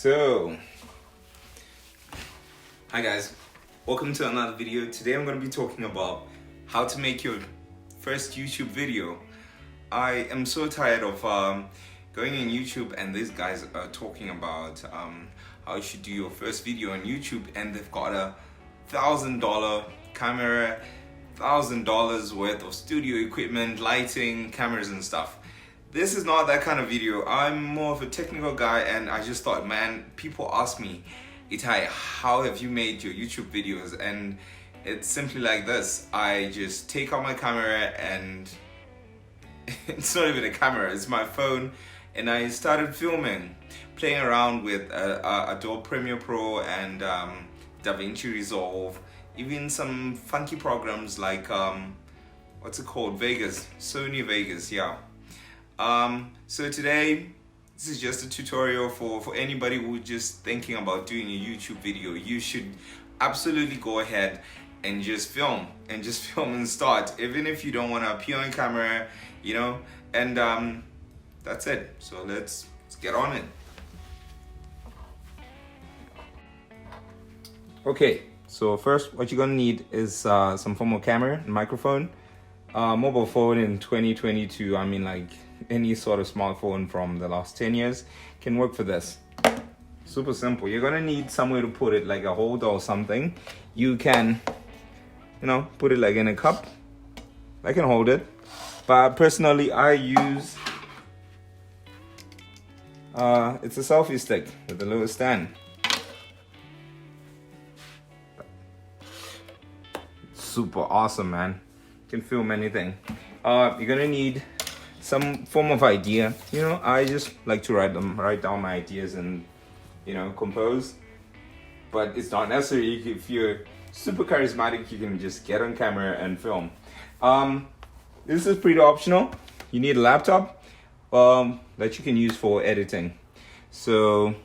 So, hi guys, welcome to another video. Today I'm going to be talking about how to make your first YouTube video. I am so tired of going on YouTube and these guys are talking about how you should do your first video on YouTube, and they've got a $1,000 camera, $1,000 worth of studio equipment, lighting, cameras and stuff. This is not that kind of video. I'm more of a technical guy, and I just thought, man, people ask me, Itai, how have you made your YouTube videos? And it's simply like this. I just take out my camera, and it's not even a camera, it's my phone, and I started filming, playing around with Adobe Premiere Pro and DaVinci Resolve, even some funky programs like what's it called, Sony Vegas, yeah. So today, this is just a tutorial for anybody who's just thinking about doing a YouTube video. You should absolutely go ahead and just film and start, even if you don't want to appear on camera, you know, and that's it. So let's get on it. Okay, so first what you're gonna need is some form of camera and microphone. Mobile phone in 2022, I mean, like any sort of smartphone from the last 10 years can work for this. Super simple. You're gonna need somewhere to put it, like a holder or something. You can, you know, put it like in a cup. I can hold it, but personally I use it's a selfie stick with a little stand. Super awesome, man. Can film anything. You're gonna need some form of idea. You know, I just like to write down my ideas and, you know, compose. But it's not necessary. If you're super charismatic, you can just get on camera and film. This is pretty optional. You need a laptop that you can use for editing. So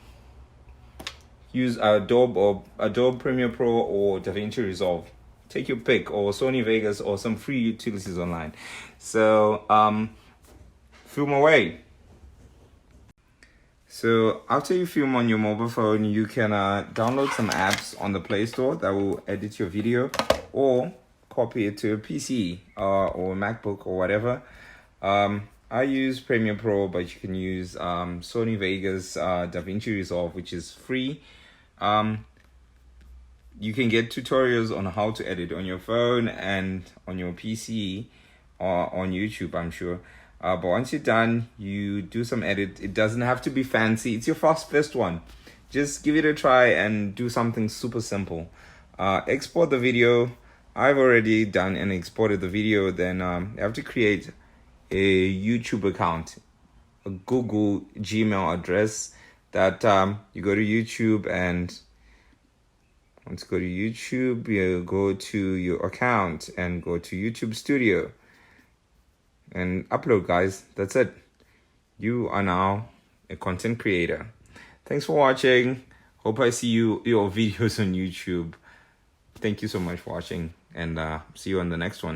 use Adobe Premiere Pro or DaVinci Resolve. Take your pick, or Sony Vegas, or some free utilities online. So film away. So after you film on your mobile phone, you can download some apps on the Play Store that will edit your video, or copy it to a PC or a MacBook or whatever. I use Premiere Pro, but you can use Sony Vegas, DaVinci Resolve, which is free. You can get tutorials on how to edit on your phone and on your PC or on YouTube, I'm sure. But once you're done, you do some edit. It doesn't have to be fancy. It's your first one. Just give it a try and do something super simple. Export the video. I've already done and exported the video. Then you have to create a YouTube account, a Google Gmail address that you go to YouTube, and once you go to YouTube, you go to your account and go to YouTube Studio and upload, guys. That's it. You are now a content creator. Thanks for watching. Hope I see your videos on YouTube. Thank you so much for watching, and see you on the next one.